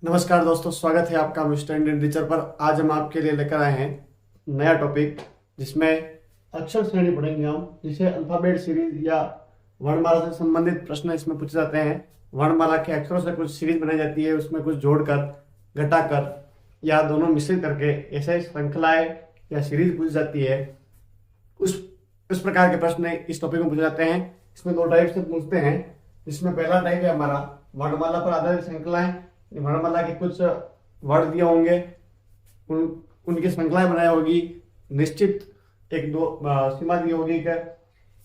नमस्कार दोस्तों, स्वागत है आपका मिस्टर इंडियन टीचर पर। आज हम आपके लिए लेकर आए हैं नया टॉपिक जिसमें अक्षर श्रेणी पढ़ेंगे हम, जिसे अल्फाबेट सीरीज या वर्णमाला से संबंधित प्रश्न इसमें पूछे जाते हैं। वर्णमाला के अक्षरों से कुछ सीरीज बनाई जाती है, उसमें कुछ जोड़कर, घटाकर या दोनों मिश्रित करके ऐसे श्रृंखलाएं या सीरीज पूछी जाती है। उस प्रकार के प्रश्न इस टॉपिक में पूछे जाते हैं। इसमें दो टाइप से पूछते हैं, जिसमें पहला टाइप है हमारा वर्णमाला पर आधारित श्रृंखलाएं। वर्णमाला के कुछ वर्ड दिए होंगे, उनकी श्रृंखलाएं बनाई होगी, निश्चित एक दो सीमा दी होगी कि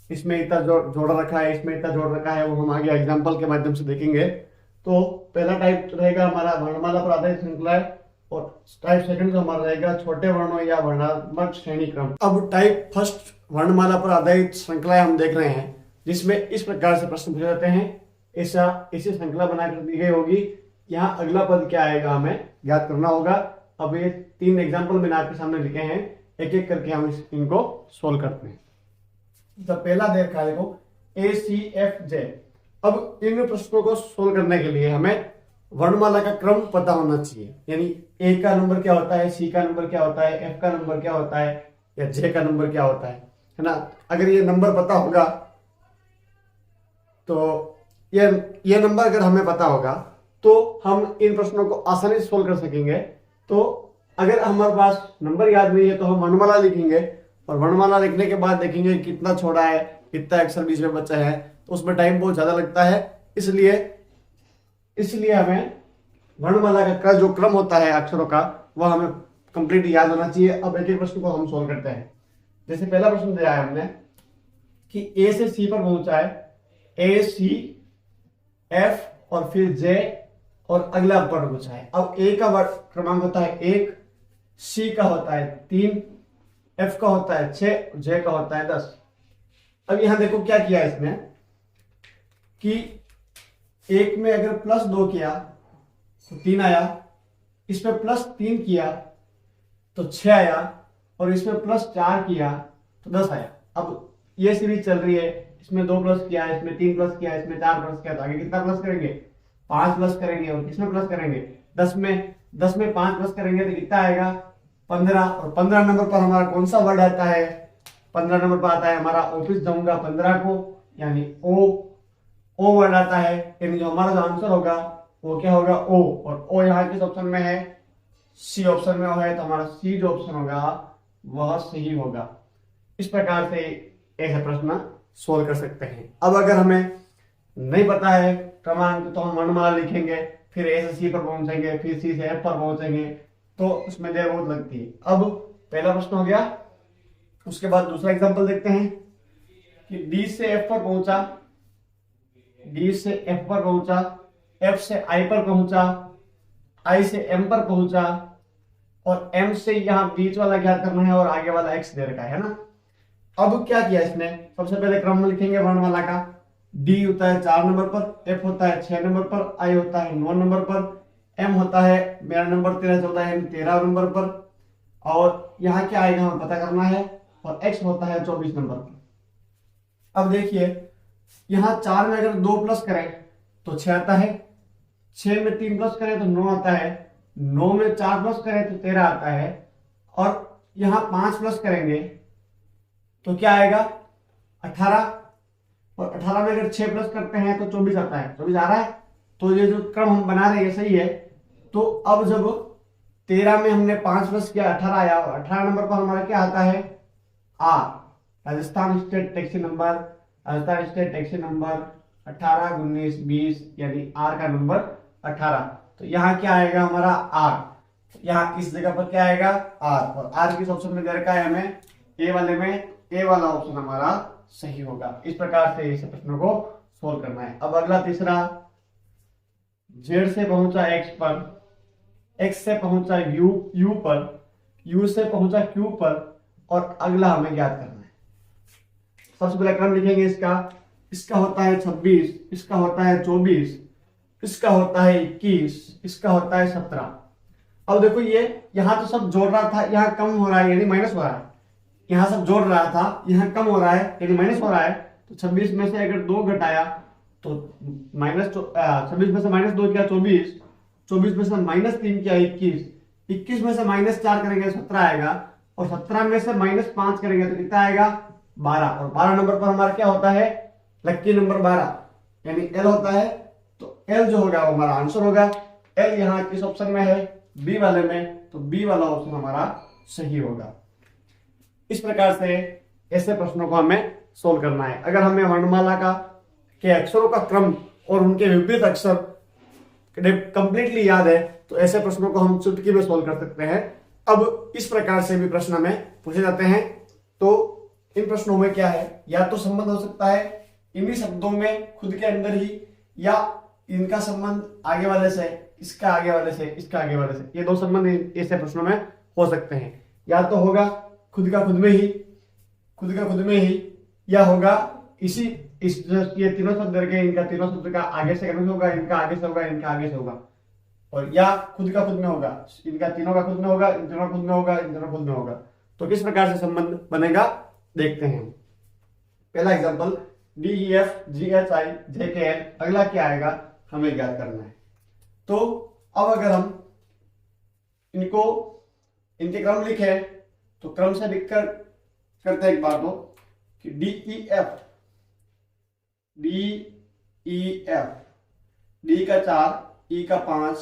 इसमें इतना जोड़ा रखा है, इसमें इतना जोड़ रखा है। वो हम आगे एग्जांपल के माध्यम से देखेंगे। तो पहला टाइप रहेगा हमारा वर्णमाला पर आधारित श्रृंखलाएं, और टाइप सेकंड का हमारा रहेगा छोटे वर्णों या वर्णात्मक श्रेणी क्रम। अब टाइप फर्स्ट वर्णमाला पर आधारित श्रृंखलाएं हम देख रहे हैं, जिसमें इस प्रकार से प्रश्न पूछे जाते हैं। ऐसी श्रृंखला बनाकर दी गई होगी। यहाँ अगला पद क्या आएगा हमें याद करना होगा। अब ये 3 एग्जाम्पल मैंने आपके सामने लिखे हैं, एक एक करके हम इनको सोल्व करते हैं। तो पहला देखा है देखो, ACFJ। अब इन प्रश्नों को सोल्व करने के लिए हमें वर्णमाला का क्रम पता होना चाहिए। यानी A का नंबर क्या होता है, C का नंबर क्या होता है, F का नंबर क्या होता है, या J का नंबर क्या होता है ना। अगर ये नंबर पता होगा तो ये नंबर अगर हमें पता होगा तो हम इन प्रश्नों को आसानी से सोल्व कर सकेंगे। तो अगर हमारे पास नंबर याद नहीं है तो हम वर्णमाला लिखेंगे, और वर्णमाला लिखने के बाद देखेंगे कितना छोड़ा है, कितना अक्षर बीच में बचा है, तो उसमें टाइम बहुत ज्यादा लगता है। इसलिए हमें वर्णमाला का जो क्रम होता है अक्षरों का, वह हमें कंप्लीट याद होना चाहिए। अब एक एक प्रश्न को हम सोल्व करते हैं। जैसे पहला प्रश्न दिया है हमने कि A से C पर पहुंचा है, AC, F और फिर J और अगला वर्ड पूछा है। अब A का वर्ड क्रमांक होता है 1, C का होता है 3, F का होता है 6, J का होता है 10। अब यहां देखो क्या किया इसने कि 1 में अगर +2 किया तो 3 आया, इसमें +3 किया तो 6 आया, और इसमें +4 किया तो 10 आया। अब ये सीरीज चल रही है, इसमें 2 प्लस किया, इसमें 3 प्लस किया, इसमें 4 प्लस किया, तो आगे कितना प्लस करेंगे, 5 प्लस करेंगे। और किसमें प्लस करेंगे, 10 में 5 प्लस करेंगे तो कितना आएगा, 15। और 15 नंबर पर हमारा कौन सा वर्ड आता है, 15 नंबर पर आता है हमारा ऑफिस जाऊंगा 15 को, यानी ओ वर्ड आता है। यानी जो हमारा जो आंसर होगा वो क्या होगा, ओ। और ओ यहाँ किस ऑप्शन में है, सी ऑप्शन में है, तो हमारा सी जो ऑप्शन होगा वह सही होगा। इस प्रकार से ऐसे प्रश्न सोल्व कर सकते हैं। अब अगर हमें नहीं पता है क्रमांक, तो हम वर्णमाला लिखेंगे, फिर A से C पर पहुंचेंगे, फिर C से F पर पहुंचेंगे, तो उसमें देर बहुत लगती है। अब पहला प्रश्न हो गया। उसके बाद दूसरा एग्जांपल देखते हैं कि D से F पर पहुंचा, D से F पर पहुंचा, F से I पर पहुंचा, I से M पर पहुंचा, और M से यहाँ बीच वाला ज्ञात करना है और आगे वाला X दे रखा है ना। अब क्या किया इसने, सबसे पहले क्रम में लिखेंगे वर्णमाला का। D होता है 4 नंबर पर, F होता है 6 नंबर पर, I होता है 9 नंबर पर, M होता है, मेरा नंबर 13 14 है, 13 नंबर पर, और यहाँ क्या आएगा हमें पता करना है, और X होता है 24 नंबर पर। अब देखिए यहाँ 4 में अगर 2 प्लस करें तो 6 आता है, 6 में 3 प्लस करें तो 9 आता है, 9 में 4 प्लस करें तो 13 आता है, और यहाँ 5 प्लस करेंगे तो क्या आएगा, 18। और 18 में अगर 6 प्लस करते हैं तो 24 आता है, 24 आ रहा है। तो ये जो क्रम हम बना रहे हैं सही है। तो अब जब 13 में हमने 5 प्लस किया, 18 आया, और 18 नंबर पर हमारा क्या आता है, R, Rajasthan state taxi number, Rajasthan state taxi number 18 19 20, यानी आर का नंबर 18। तो यहाँ क्या आएगा हमारा आर, यहाँ इस जगह पर क्या आएगा आर, और आर किस ऑप्शन में दे रखा है हमें, ए वाले में, ए वाला ऑप्शन हमारा सही होगा। इस प्रकार से इस प्रश्न को सोल्व करना है। अब अगला तीसरा, Z से पहुंचा X पर, X से पहुंचा U पर, U से पहुंचा Q पर, और अगला हमें ज्ञात करना है। सबसे पहले क्रम लिखेंगे इसका होता है 26, इसका होता है 24, इसका होता है 21, इसका होता है 17। अब देखो ये यहाँ तो सब जोड़ रहा था, यहाँ कम हो रहा है यानी माइनस हो रहा है, यहाँ सब जोड़ रहा था, यहाँ कम हो रहा है यानी माइनस हो रहा है। तो 26 में से अगर 2 घटाया तो माइनस 26 में से -2 किया 24, 24 में से -3 किया 21, 21 में से -4 करेंगे 17 आएगा, और 17 में से -5 करेंगे तो कितना आएगा 12, और 12 नंबर पर हमारा क्या होता है, लकी नंबर 12 यानी L होता है। तो L जो होगा वो हमारा आंसर होगा। L यहाँ किस ऑप्शन में है, बी वाले में, तो बी वाला ऑप्शन हमारा सही होगा। इस प्रकार से ऐसे प्रश्नों को हमें सोल्व करना है। अगर हमें वर्णमाला का के अक्षरों का क्रम और उनके विपरीत अक्षर कंप्लीटली याद है तो ऐसे प्रश्नों को हम चुटकी में सोल्व कर सकते हैं। अब इस प्रकार से भी प्रश्न हमें पूछे जाते हैं। तो इन प्रश्नों में क्या है, या तो संबंध हो सकता है इन्हीं शब्दों में खुद के अंदर ही, या इनका संबंध आगे वाले से, इसका आगे वाले से, इसका आगे वाले से, ये दो संबंध ऐसे प्रश्नों में हो सकते हैं। या तो होगा खुद का खुद में ही, खुद का खुद में ही, या होगा ये तीनों शब्द के, इनका तीनों शब्द का आगे से होगा, इनका आगे से होगा, इनका आगे से होगा, और या खुद का खुद में होगा, इनका तीनों का खुद में होगा, इन तीनों खुद में होगा, इन तीनों खुद में होगा। तो किस प्रकार से संबंध बनेगा देखते हैं। पहला एग्जांपल DEFGHI JKL, अगला क्या आएगा हमें ज्ञात करना है। तो अब अगर हम इनको इनके क्रम लिखे तो क्रम से लिखकर करते हैं एक बार तो कि DEF D का 4, E का 5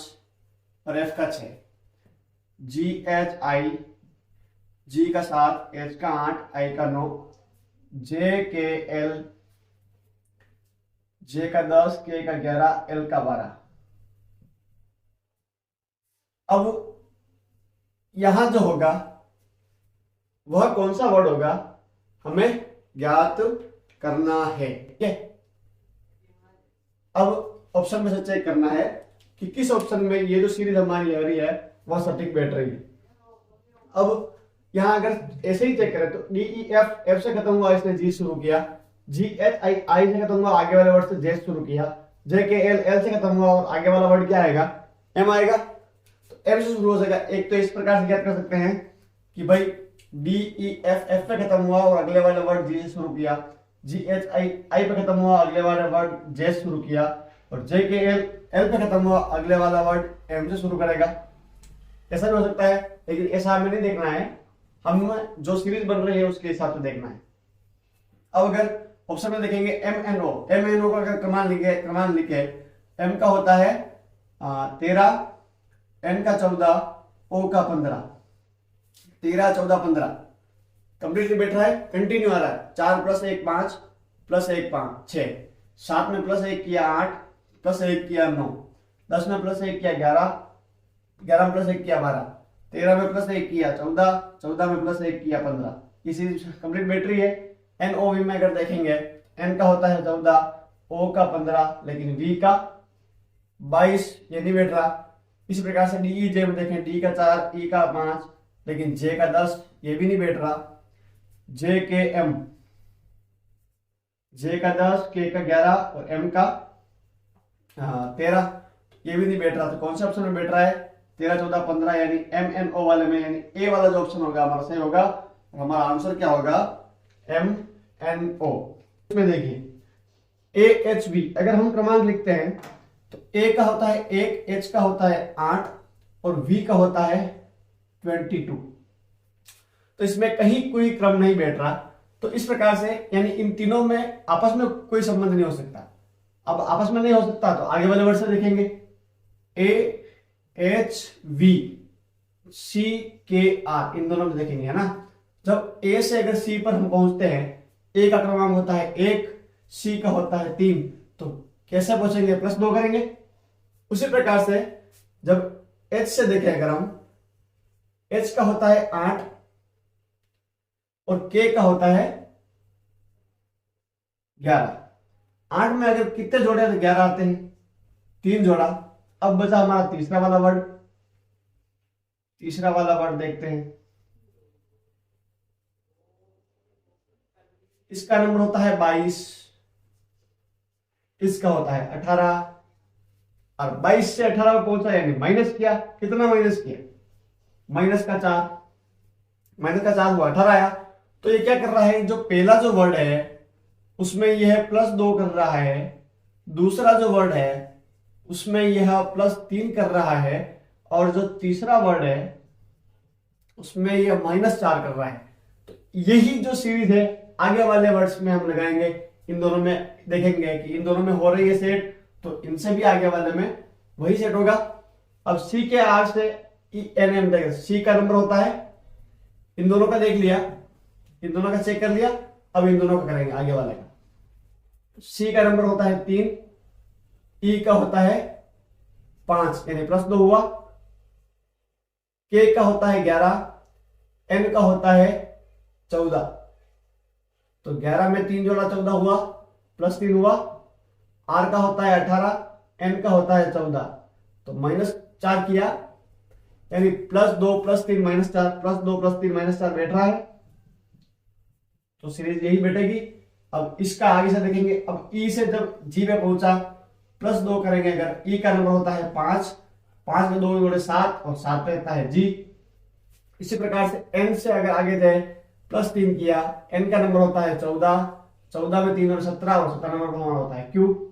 और F का 6, GHI G का 7, H का 8, I का 9, JKL J का 10, K का 11, L का 12। अब यहां जो होगा वह कौन सा वर्ड होगा हमें ज्ञात करना है। ठीक है, अब ऑप्शन में से चेक करना है कि किस ऑप्शन में ये जो सीरीज हमारी ले रही है वह सटीक बैठ रही है। अब यहां अगर ऐसे ही चेक करें तो DEF F से खत्म हुआ, इसने G शुरू किया, GHI I से खत्म हुआ, आगे वाले वर्ड से J शुरू किया, JKL L से खत्म हुआ और आगे वाला वर्ड क्या आएगा M आएगा। तो M से शुरू हो जाएगा। एक तो इस प्रकार से ज्ञात कर सकते हैं कि भाई DEF F पे खत्म हुआ और अगले वाले वर्ड G से शुरू किया, GHI I पे खत्म हुआ, अगले वाले वर्ड J से शुरू किया, और JKL L पे खत्म हुआ, अगले वाला वर्ड M से शुरू करेगा। ऐसा भी हो सकता है, लेकिन ऐसा हमें नहीं देखना है, हम जो सीरीज बन रही है उसके हिसाब से देखना है। अब अगर ऑप्शन में देखेंगे MNO का अगर क्रमांक लिखे M का होता है 13, N का 14, O का 15, 13, 14, 15 कंप्लीटली बैठ रहा है, कंटिन्यू आ रहा है। 4 + 1 5 + 1 5 6, 7 में +1 किया 8, +1 किया 9, 10 में +1 किया 11, 11 में +1 किया 12, 13 में +1 किया 14, 14 में +1 किया 15। ये सीरीज कंप्लीट बैठ रही है। NOV में अगर देखेंगे N का होता है 14, O का 15, लेकिन V का 22, ये नहीं बैठ रहा। इसी प्रकार से DEJ में देखें D का 4, E का 5, लेकिन J का 10, ये भी नहीं बैठ रहा। JKM J का 10, K का 11 और M का 13, ये भी नहीं बैठ रहा। तो कौन से ऑप्शन में बैठ रहा है 13, 14, 15 यानी MNO वाले में, यानी ए वाला जो ऑप्शन होगा हमारा सही होगा। हमारा आंसर क्या होगा MNO। इसमें देखिए AHB अगर हम क्रमांक लिखते हैं तो A का होता है 1, H का होता है 8 और V का होता है 22। तो इसमें कहीं कोई क्रम नहीं बैठ रहा। तो इस प्रकार से यानी इन तीनों में आपस में कोई संबंध नहीं हो सकता। अब आपस में नहीं हो सकता तो आगे वाले वर्ड से देखेंगे AHV CKR, इन दोनों में देखेंगे, है ना। जब A से अगर C पर हम पहुंचते हैं, A का क्रमांक होता है 1, C का होता है 3, तो कैसे पहुंचेंगे +2 करेंगे। उसी प्रकार से जब H से देखें अगर हम, H का होता है 8 और K का होता है 11। 8 में अगर कितने जोड़े तो 11 आते हैं, 3 जोड़ा। अब बचा हमारा तीसरा वाला वर्ड देखते हैं। इसका नंबर होता है 22, इसका होता है 18 और 22 से 18 में पहुंचा यानी माइनस किया। कितना माइनस किया? माइनस का 4 हुआ 18 आया। तो ये क्या कर रहा है, जो पहला जो वर्ड है उसमें यह +2 कर रहा है, दूसरा जो वर्ड है उसमें यह +3 कर रहा है, और जो तीसरा वर्ड है उसमें यह -4 कर रहा है। तो यही जो सीरीज है आगे वाले वर्ड्स में हम लगाएंगे, इन दोनों में देखेंगे कि इन दोनों में हो रही है सेट, तो इनसे भी आगे वाले में वही सेट होगा। अब सी के आर से एन एम तक सी का नंबर होता है, इन दोनों का देख लिया, इन दोनों का चेक कर लिया, अब इन दोनों का करेंगे आगे वाले का। सी का नंबर होता है 3, ई का होता है 5 यानी +2 हुआ, के का होता है 11, एन का होता है 14, तो 11 में 3 जोड़ा 14 हुआ, +3 हुआ। आर का होता है 18, एन का होता है 14, तो -4 किया, यानी +2 +3 -4, +2 +3 -4 बैठ रहा है, तो सीरीज यही बैठेगी। अब इसका आगे से देखेंगे, अब ई से जब जी पे पहुंचा +2 करेंगे, अगर ई का नंबर होता है 5, 5 में 2 जोड़े 7, और 7 पे रहता है जी। इसी प्रकार से एन से अगर आगे जाए +3 किया, एन का नंबर होता है 14, 14 में 3 और 17, और 17 नंबर पर होता है क्यू।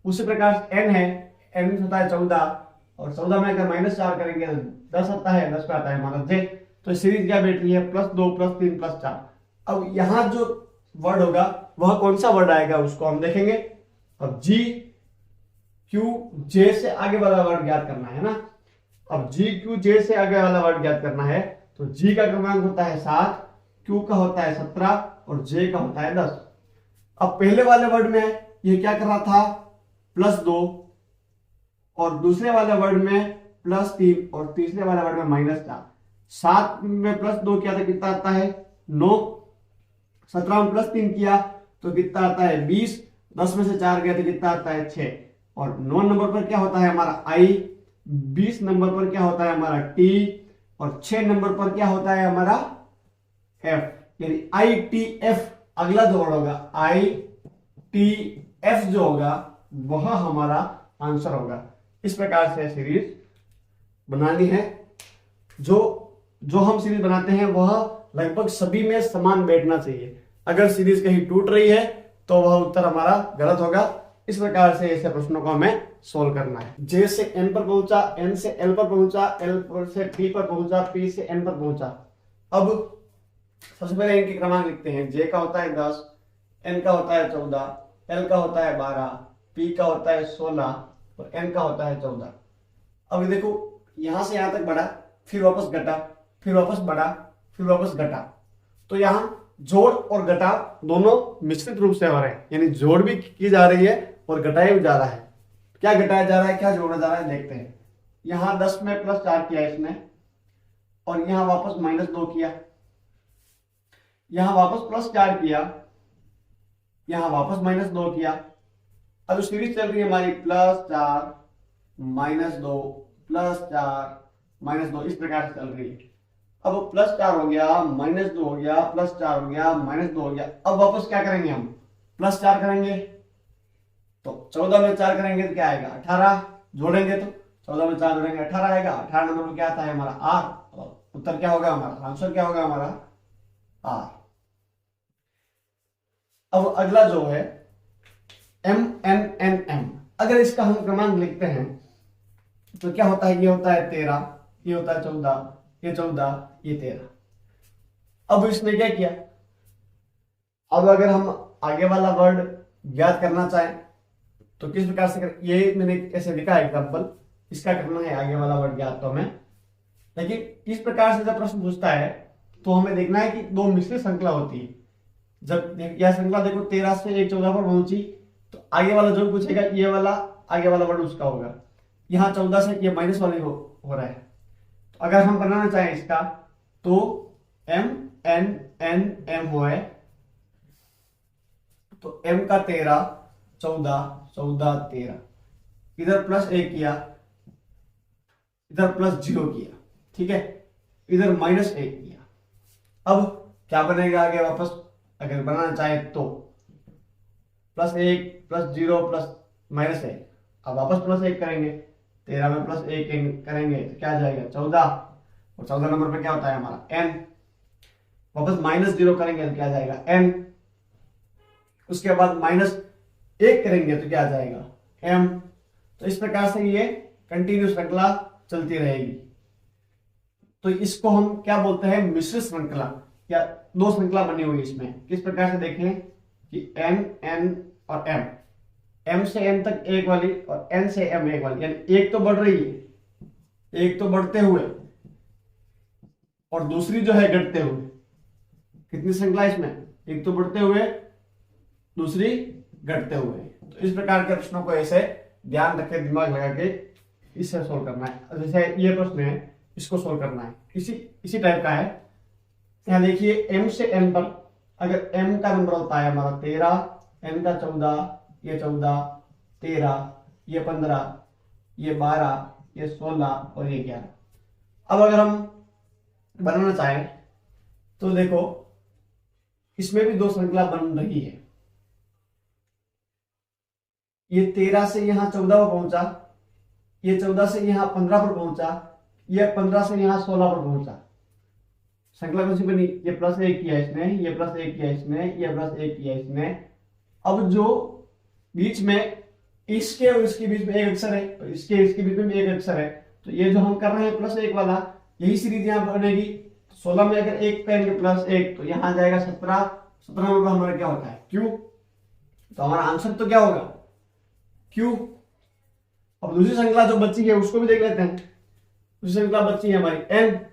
उसी प्रकार से एन है, एन होता है 14, और 14 में अगर -4 करेंगे तो 10 आता है, 10 पे आता है हमारा जे। तो सीरीज क्या बैठ रही है +2 +3 +4। अब यहां जो वर्ड होगा वह कौन सा वर्ड आएगा उसको हम देखेंगे। अब जी क्यू जे से आगे वाला वर्ड ज्ञात करना है ना। अब जी क्यू जे से आगे वाला वर्ड ज्ञात करना है, तो जी का क्रमांक होता है 7, क्यू का होता है 17, और जे का होता है 10। अब पहले वाले वर्ड में ये क्या कर रहा था +2, और दूसरे वाले वर्ड में +3, और तीसरे वाले वर्ड में -4। 7 में +2 किया तो कितना आता है 9, 17 में +3 किया तो कितना आता है 20, 10 में से 4 गया तो कितना आता है 6, और 9 नंबर पर क्या होता है हमारा आई, 20 नंबर पर क्या होता है हमारा टी, और 6 नंबर पर क्या होता है हमारा एफ, यानी ITF। अगला जो वर्ड होगा ITF जो होगा वह हमारा आंसर होगा। इस प्रकार से सीरीज बनानी है। जो हम सीरीज बनाते हैं वह लगभग सभी में समान बैठना चाहिए। अगर सीरीज कहीं टूट रही है तो वह उत्तर हमारा गलत होगा। इस प्रकार से ऐसे प्रश्नों को हमें सोल्व करना है। जे से एन पर पहुंचा, एन से एल पर पहुंचा, एल से पी पर पहुंचा, पी से एन पर पहुंचा। अब सबसे पहले इनके क्रमांक लिखते हैं। जे का होता है 10, एन का होता है 14, एल का होता है 12, पी का होता है 16, और एन का होता है 14। अब देखो यहां से यहां तक बढ़ा, फिर वापस घटा, फिर वापस बढ़ा, फिर वापस घटा, तो यहां जोड़ और घटाव दोनों मिश्रित रूप से हो रहे हैं, यानी जोड़ भी की जा रही है और घटाया भी जा रहा है। क्या घटाया जा रहा है, क्या जोड़ा जा रहा है, देखते हैं। यहां 10 में +4 किया इसने, और यहां वापस -2 किया, यहां वापस +4 किया, यहां वापस -2 किया। अब सीरीज चल रही है हमारी +4 -2 +4 -2, इस प्रकार से चल रही है। अब +4 हो गया, -2 हो गया, +4 हो गया, -2 हो गया। अब वापस क्या करेंगे हम, +4 करेंगे, तो 14 में 4 करेंगे तो क्या आएगा 18, जोड़ेंगे तो 14 में 4 जोड़ेंगे 18 आएगा। 18 नंबर में क्या आता है हमारा आर, उत्तर क्या होगा हमारा, आंसर क्या होगा हमारा आर। अब अगला जो है एम एन एन एम, अगर इसका हम क्रमांक लिखते हैं तो क्या होता है, ये होता है 13, ये होता है 14, ये 14, ये 13। अब इसने क्या किया, अब अगर हम आगे वाला वर्ड ज्ञात करना चाहें तो किस प्रकार से ये मैंने ऐसे लिखा है एग्जाम्पल, इसका करना है आगे वाला वर्ड ज्ञात तो हमें। लेकिन इस प्रकार से जब प्रश्न पूछता है तो हमें देखना है कि दो मिश्रित श्रृंखला होती है। जब यह श्रृंखला देखो 13 से 1 14 पर पहुंची, तो आगे वाला जो पूछेगा ये वाला आगे वाला वर्ड उसका होगा। यहाँ 14 से ये माइनस वाले हो रहा है, तो अगर हम बनाना चाहें इसका तो एम एन एन एम हो है, तो एम का 13 14 14 13, इधर +1 किया, इधर +0 किया, ठीक है, इधर -1 किया। अब क्या बनेगा आगे वापस अगर बनाना चाहे तो +1 +0 +1, अब वापस +1 करेंगे, 13 में +1 करेंगे तो क्या जाएगा 14, और 14 नंबर पे क्या होता है हमारा n, वापस -0 करेंगे तो क्या जाएगा n, उसके बाद -1 करेंगे तो क्या जाएगा m, तो इस प्रकार से ये कंटिन्यू श्रृंखला चलती रहेगी। तो इसको हम क्या बोलते हैं, मिश्र श्रृंखला, या दो श्रृंखला बनी हुई इसमें। किस प्रकार से देखें कि n n और m, m से n तक एक वाली और n से m एक वाली, यानी एक तो बढ़ रही है, एक तो बढ़ते हुए और दूसरी जो है घटते हुए। कितनी श्रृंखला इसमें, एक तो बढ़ते हुए दूसरी घटते हुए। तो इस प्रकार के प्रश्नों को ऐसे ध्यान रखे, दिमाग लगा के इसे सोल्व करना है। जैसे ये प्रश्न है, इसको सोल्व करना है, इसी टाइप का है। यहाँ देखिए m से n पर अगर m का नंबर होता है हमारा 13, n का 14, ये 14, 13, ये 15, ये 12, ये 16 और ये 11। अब अगर हम बनाना चाहें तो देखो इसमें भी दो श्रृंखला बन रही है। ये 13 से यहाँ 14 पर पहुंचा, ये 14 से यहाँ 15 पर पहुंचा, ये 15 से यहाँ 16 पर पहुंचा। श्रृंखला कौन सी बनी, ये +1 किया इसने, ये +1 किया इसने, ये +1 किया इसने। अब जो बीच में इसके और इसके बीच में एक अक्षर है, और इसके बीच में भी एक अक्षर है, तो ये जो हम कर रहे हैं +1 वाला, यही सीरीज यहाँ बनेगी। 16 में अगर एक करेंगे +1 तो यहाँ जाएगा 17, 17 में हमारा क्या होता है Q, तो हमारा आंसर तो क्या होगा Q। अब दूसरी श्रृंखला जो बची है उसको भी देख लेते हैं। दूसरी श्रृंखला बची है हमारी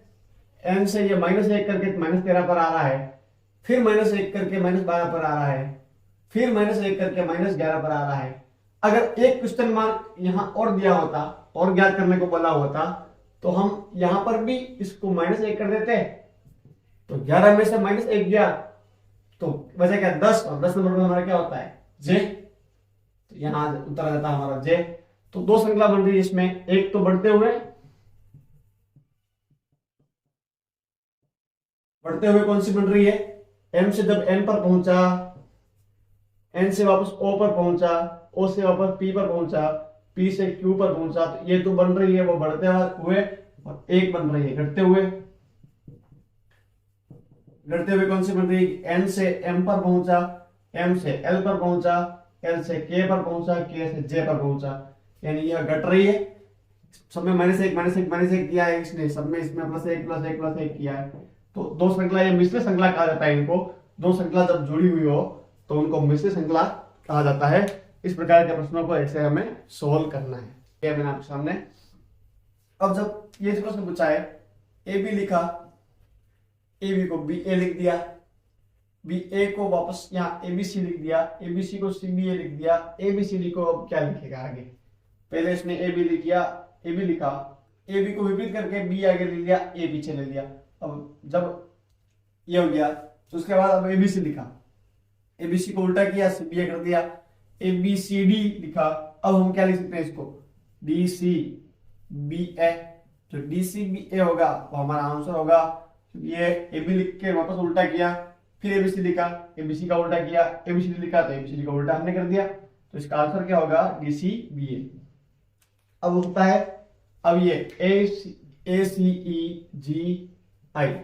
n से ये -1 करके -13 पर आ रहा है, फिर -1 करके -12 पर आ रहा है, फिर -1 करके -11 पर आ रहा है। अगर एक क्वेश्चन मार्क यहाँ और दिया होता और ज्ञात करने को बोला होता तो हम यहाँ पर भी इसको -1 कर देते, तो 11 में से -1 गया तो बचा क्या 10, और 10 नंबर में हमारा क्या होता है J, तो यहाँ उत्तर आ जाता है हमारा J। तो दो श्रृंखला बन रही है इसमें, एक तो बढ़ते हुए कौन सी बन रही है, m से जब n पर पहुंचा, n से वापस o पर पहुंचा, o से वापस p पर पहुंचा, p से q पर पहुंचा, तो ये तो बन रही है वो बढ़ते हुए, और एक बन रही है घटते हुए। घटते हुए कौन सी बन रही है, n से m पर पहुंचा, m से l पर पहुंचा, l से k पर पहुंचा, k से j पर पहुंचा, यानी यह घट रही है। सब में -1 किया है इसने, सब में इसमें +1 किया है। तो दो श्रृंखला, ये मिश्र श्रृंखला कहा जाता है इनको। दो श्रृंखला जब जुड़ी हुई हो तो उनको मिश्र श्रृंखला कहा जाता है। इस प्रकार के प्रश्नों को ऐसे हमें सोल्व करना है। ये मैंने आपके सामने, अब जब ये प्रश्न पूछा है, ए बी लिखा, ए बी को बी ए लिख दिया, बी ए को वापस यहाँ ए बी सी लिख दिया, ए बी सी को सी बी ए लिख दिया, ए बी सी डी को अब क्या लिखेगा आगे। पहले इसने ए बी लिख दिया, ए बी लिखा, ए बी को विपरीत करके बी आगे ले लिया, ए पीछे ले लिया। अब जब ये हो गया तो उसके बाद अब एबीसी लिखा, एबीसी को उल्टा किया, सीबीए कर दिया, एबीसीडी लिखा। अब हम क्या लिख सकते हैं इसको, डी सी बी ए। जो डी सी बी ए होगा वो हमारा आंसर होगा। ये एबी लिख के वापस उल्टा किया, फिर एबीसी लिखा, एबीसी का उल्टा किया, एबीसीडी लिखा तो एबीसीडी का उल्टा हमने कर दिया, तो इसका आंसर क्या होगा डी सी बी ए। अब होता है, अब ये ए सी ई जी आई,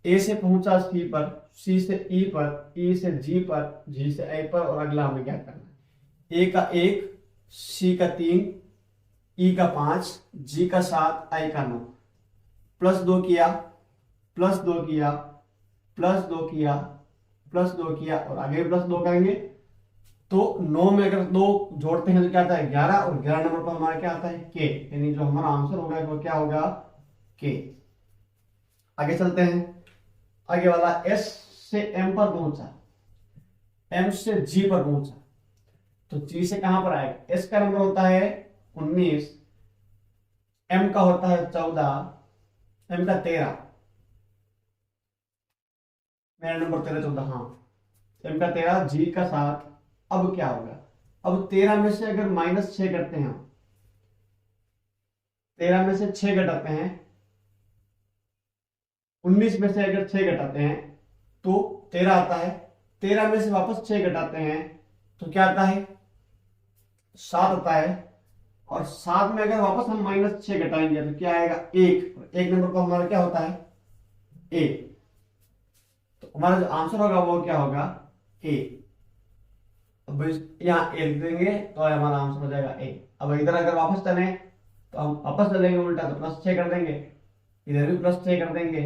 ए से पहुंचा सी पर, सी से ई पर, ई से जी पर, जी से आई पर, और अगला हमें क्या करना है, ए का 1, सी का 3, ई का 5, जी का 7, आई का 9। +2 किया, +2 किया, +2 किया, +2 किया, और आगे भी +2 करेंगे। तो 9 में अगर 2 जोड़ते हैं तो क्या आता है 11, और 11 नंबर पर हमारा क्या आता है के, यानी जो हमारा आंसर होगा वो क्या होगा के। आगे चलते हैं, आगे वाला एस से एम पर पहुंचा, एम से जी पर पहुंचा, तो जी से कहां पर आएगा, एस का नंबर होता है 19, एम का होता है 14, एम का 13, मेरा नंबर 13 14, हाँ, एम का 13, जी का 7। अब क्या होगा, अब 13 में से अगर -6 करते हैं, 13 में से 6 घटाते हैं, 19 में से अगर 6 घटाते हैं तो 13 आता है, 13 में से वापस 6 घटाते हैं तो क्या आता है 7 आता है, और 7 में अगर वापस हम -6 घटाएंगे तो क्या आएगा 1, एक नंबर पर हमारा क्या होता है ए, तो हमारा जो आंसर होगा वो क्या होगा ए। अब यहाँ ए लिख देंगे तो हमारा आंसर हो जाएगा ए। अब इधर अगर वापस चले तो हम वापस चलेंगे उल्टा, तो +6 कर देंगे, इधर भी +6 कर देंगे,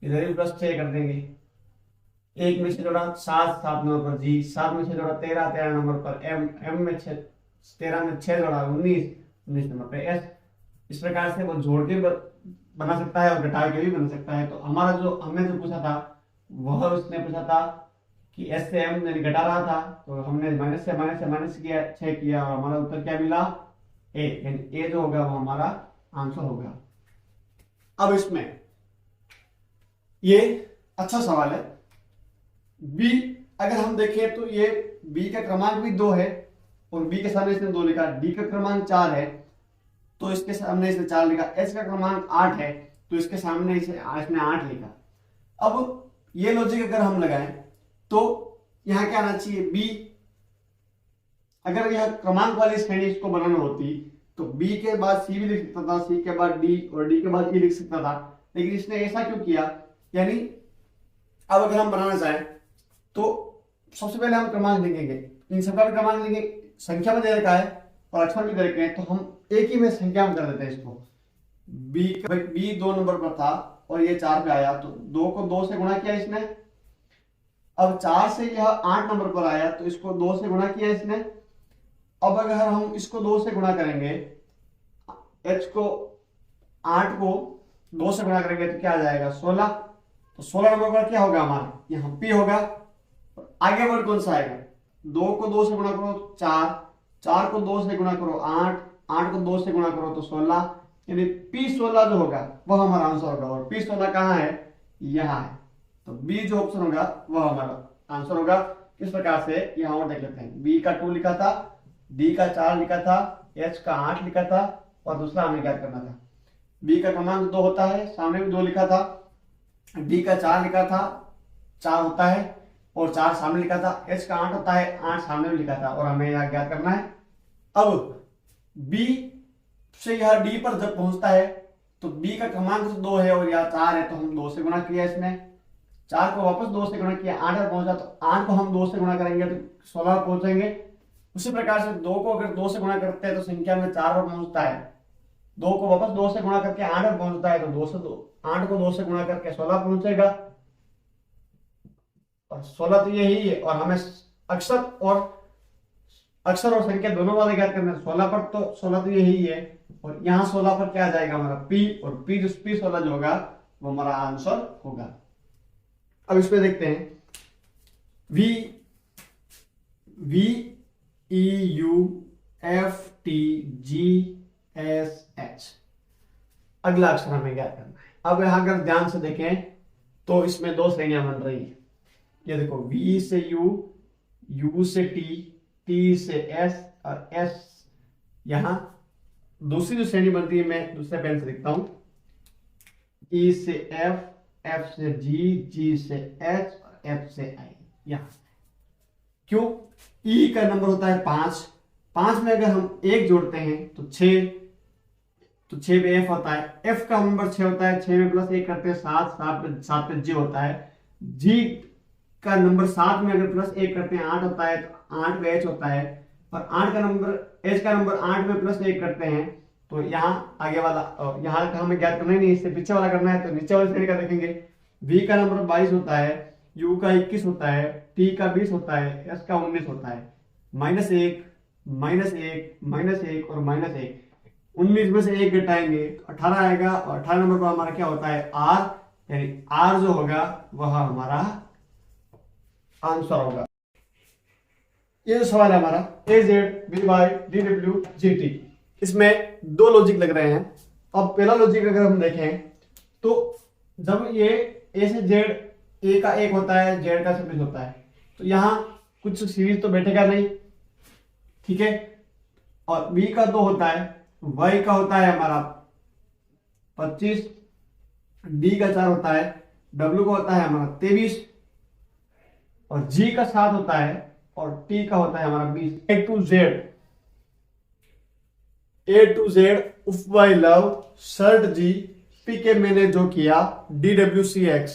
इधर भी +6 कर देंगे। एक में से जोड़ा 7, 7 नंबर पर जी, 7 में से जोड़ा 13, 13 नंबर पर एम, एम में 6, 13 में 6 जोड़ा 19, 19 नंबर पे एस। इस प्रकार से वो जोड़ के बना सकता है और घटा के भी बना सकता है। तो हमारा जो हमने जो पूछा था वह उसने पूछा था कि एस से एम घटा रहा था, तो हमने माइनस से माइनस किया, 6 किया और हमारा उत्तर क्या मिला, ए, यानी ए जो होगा वो हमारा आंसर होगा। अब इसमें ये अच्छा सवाल है। बी अगर हम देखें तो ये बी का क्रमांक भी 2 है और बी के सामने इसने 2 लिखा, डी का क्रमांक 4 है तो इसके सामने इसने 4 लिखा, एच का क्रमांक 8 है तो इसके सामने इसने 8 लिखा। अब ये लॉजिक अगर हम लगाएं तो यहां क्या आना चाहिए, बी। अगर यह क्रमांक वाली श्रेणी इसको बनाना होती तो बी के बाद सी भी लिख सकता था, सी के बाद डी और डी के बाद ई लिख सकता था, लेकिन इसने ऐसा क्यों किया। यानी अब अगर हम बनाना चाहें तो सबसे पहले हम क्रमांक लिखेंगे, इन सबका भी क्रमांक लेंगे, संख्या में दे रखा है और अक्षर भी दे रखे हैं, तो हम एक ही में संख्या में कर देते हैं इसको। बी 2 नंबर पर था और ये 4 पे आया तो 2 को 2 से गुणा किया इसने। अब 4 से यह 8 नंबर पर आया तो इसको 2 से गुणा किया इसने। अब अगर हम इसको 2 से गुणा करेंगे, h को 8 को 2 से गुणा करेंगे तो क्या आ जाएगा 16। तो 16 नंबर पर क्या होगा हमारा, यहाँ p होगा। आगे वर्ड कौन सा आएगा, 2 को 2 से गुणा करो 4, 4 को 2 से गुणा करो 8, 8 को 2 से गुणा करो तो 16, यानी p16 जो होगा वह हमारा आंसर होगा। और p16 कहाँ है, यहाँ है, तो बी जो ऑप्शन होगा वह हमारा आंसर होगा। इस प्रकार से यहाँ और देख लेते हैं, बी का 2 लिखा था, डी का 4 लिखा था, एच का 8 लिखा था और दूसरा हमें क्या करना था, बी का क्रमांक 2 होता है, सामने भी 2 लिखा था, डी का 4 लिखा था, 4 होता है और 4 सामने लिखा था, एच का 8 होता है, 8 सामने भी लिखा था और हमें यहाँ क्या करना है। अब बी से यह डी पर जब पहुंचता है तो बी का क्रमांक 2 है और यहाँ 4 है तो हम 2 से गुणा किया इसमें, 4 को वापस 2 से गुणा किया, 8 पर पहुंचा तो 8 को हम 2 से गुणा करेंगे तो 16 पर पहुंचेंगे। उसी प्रकार से 2 को अगर 2 से गुणा करते हैं तो संख्या में 4 पर पहुंचता है, 2 को वापस 2 से गुणा करके 8 पर पहुंचता है तो 8 को 2 से गुणा करके 16 पहुंचेगा और 16 तो यही है। और हमें अक्षर और संख्या दोनों वाले क्या करना है, 16 पर तो 16 तो यही है और यहाँ 16 पर क्या आ जाएगा हमारा पी, और पी जो p16 जो होगा वो हमारा आंसर होगा। अब इसमें देखते हैं V E U F T G S H, अगला अक्षर हमें क्या करना है। अब यहां अगर ध्यान से देखें तो इसमें 2 श्रेणियां बन रही है। ये देखो V से U, U से T, T से S और S। यहां दूसरी जो श्रेणी बनती है मैं दूसरे पेन से लिखता हूं, E से F, F से G, G से H और F से I। यहां क्यों, E का नंबर होता है 5, 5 में अगर हम 1 जोड़ते हैं तो 6, तो 6 पे F होता है, F का नंबर 6 होता है, 6 में +1 करते हैं 7, 7 पे G होता है, G का नंबर 7 में अगर +1 करते हैं 8 होता है तो 8 पे H होता है, और 8 का नंबर H का नंबर 8 में +1 करते हैं तो यहाँ आगे वाला, यहाँ का हमें ज्ञात करना ही नहीं, इससे पीछे वाला करना है। तो नीचे वाले श्रेणी का देखेंगे, V का नंबर 22 होता है, U का 21 होता है, T का 20 होता है, S का 19 होता है, -1 -1 और -1, 19 में से 1 घटाएंगे तो 18 आएगा और 18 नंबर पर हमारा क्या होता है R, यानी R जो होगा वह हमारा आंसर होगा। ये जो सवाल है हमारा AZ BY DW GT, इसमें 2 लॉजिक लग रहे हैं। अब पहला लॉजिक अगर हम देखें तो जब ये A से Z, A का 1 होता है, Z का 26 होता है, तो यहाँ कुछ सीरीज तो बैठेगा नहीं, ठीक है। और B का 2 होता है, Y का होता है हमारा 25, D का 4 होता है, W का होता है हमारा 23 और G का 7 होता है और T का होता है हमारा 20। A to Z उफ by love shirt G P के मैंने जो किया DWCX,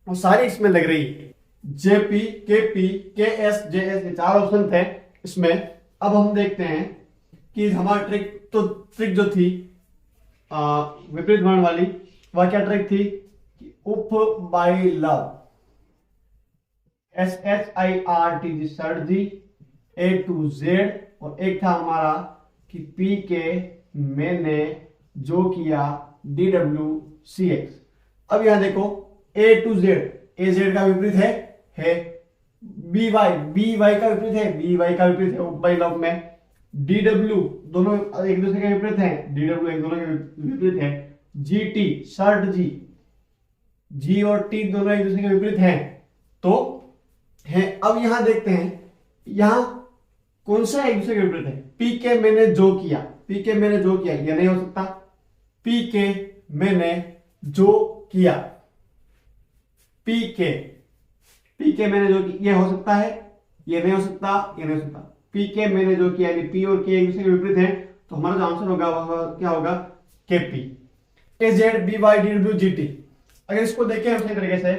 वो सारी इसमें लग रही है। JP KP KS JS, ये 4 ऑप्शन थे इसमें। अब हम देखते हैं कि हमारी ट्रिक जो थी विपरीत वर्ण वाली, वह क्या ट्रिक थी कि up by love, SHIRT shirt जी, A to Z, और एक था हमारा कि P के मैंने जो किया DWCX। अब यहां देखो A to Z, A Z का विपरीत है BY का विपरीत है उप बाई लव में। DW दोनों एक दूसरे के विपरीत हैं, DW एक दोनों के विपरीत है। GT शर्ट जी, G और T दोनों एक दूसरे के विपरीत हैं तो है। अब यहां देखते हैं यहां कौन सा एक दूसरे के विपरीत है। P के मैंने जो किया, यह नहीं हो सकता। P के मैंने जो किया, P के मैंने जो किया, यह हो सकता है, यह नहीं हो सकता। P के मैंने जो किया, यानी P और K एक दूसरे के विपरीत हैं तो हमारा जो आंसर होगा वह क्या होगा, KP। AZ BY DW GT, अगर इसको देखें हम सही तरीके से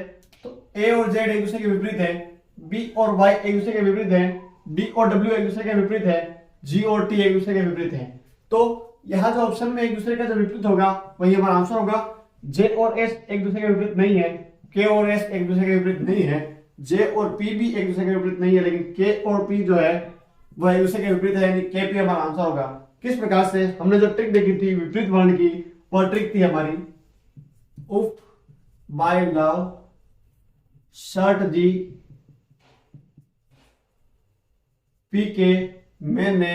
तो A और Z एक दूसरे के विपरीत हैं, B और Y एक दूसरे के विपरीत हैं, D और W एक दूसरे के विपरीत है, G और T एक दूसरे के विपरीत हैं। तो यहाँ जो ऑप्शन में एक दूसरे का जो विपरीत होगा वही हमारा आंसर होगा। J और S एक दूसरे के विपरीत नहीं है, K और S एक दूसरे के विपरीत नहीं है, J और P भी एक दूसरे के विपरीत नहीं है, लेकिन K और P जो है वह एक दूसरे के विपरीत है, यानी KP हमारा आंसर होगा। किस प्रकार से हमने जो ट्रिक देखी थी विपरीत वर्ण की, वह ट्रिक थी हमारी उप बाय लव शर्ट जी, P के मैंने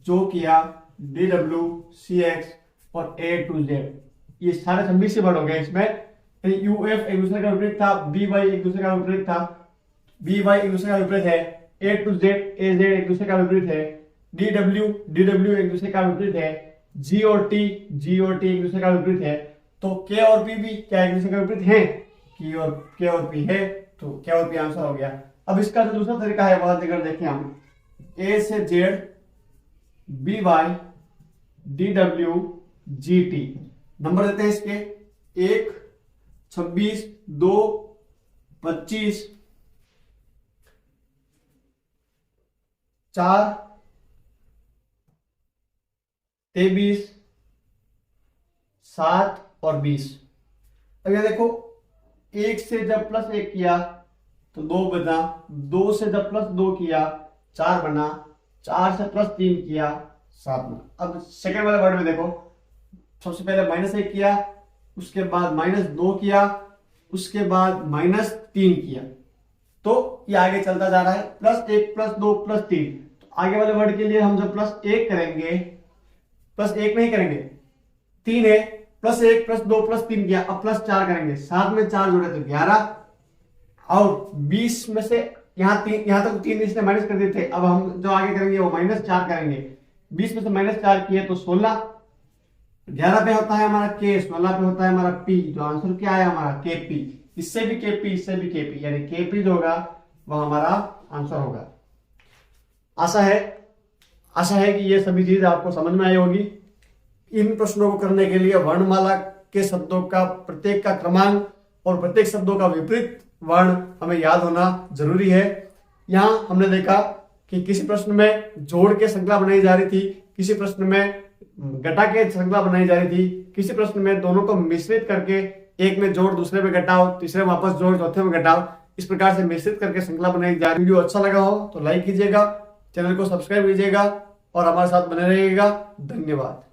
जो किया DWCX और A to Z, ये सारे 26 वर्ड हो गए। इसमें UF एक दूसरे का विपरीत था, BY एक दूसरे का विपरीत था, BY एक दूसरे का विपरीत है, A to Z AZ एक दूसरे का विपरीत है, DW एक दूसरे का विपरीत है, G और T एक दूसरे का विपरीत है। तो K और P भी क्या एक दूसरे का विपरीत है, K और P है, तो K और P आंसर हो गया। अब इसका जो दूसरा तरीका है वह अगर देखें हम, A से Z BY DW GT, number देते हैं इसके 1 26 2 25 4 23 7 और 20। अब ये देखो 1 से जब प्लस 1 किया तो 2 बना, 2 से जब प्लस 2 किया 4 बना, 4 से प्लस 3 किया 7 बना। अब सेकंड वाले वर्ड में देखो, सबसे पहले -1 किया, उसके बाद -2 किया, उसके बाद -3 किया, तो ये आगे चलता जा रहा है +1 +2 +3। तो आगे वाले वर्ड के लिए हम जब +1 करेंगे, +1 नहीं करेंगे, 3 है, +1 +2 +3 किया, अब +4 करेंगे, 7 में 4 जोड़े तो 11, और 20 में से यहाँ तक 3 इसने माइनस कर दिए थे, अब हम जो आगे करेंगे वो -4 करेंगे। 20 में से -4 किए तो 16, 11 पे होता है हमारा K, 16 पे होता है हमारा P, जो आंसर क्या है हमारा KP। इससे भी KP, इससे भी KP, यानी KP जो होगा वह हमारा आंसर होगा। आशा है कि ये सभी चीज आपको समझ में आई होगी। इन प्रश्नों को करने के लिए वर्णमाला के शब्दों का प्रत्येक का क्रमांक और प्रत्येक शब्दों का विपरीत वर्ण हमें याद होना जरूरी है। यहाँ हमने देखा कि किसी प्रश्न में जोड़ के श्रृंखला बनाई जा रही थी, किसी प्रश्न में घटा के श्रृंखला बनाई जा रही थी, किसी प्रश्न में दोनों को मिश्रित करके एक में जोड़, दूसरे में घटाओ, तीसरे में वापस जोड़, चौथे में घटाओ, इस प्रकार से मिश्रित करके श्रृंखला बनाई जा रही। वीडियो अच्छा लगा हो तो लाइक कीजिएगा, चैनल को सब्सक्राइब कीजिएगा और हमारे साथ बने रहिएगा। धन्यवाद।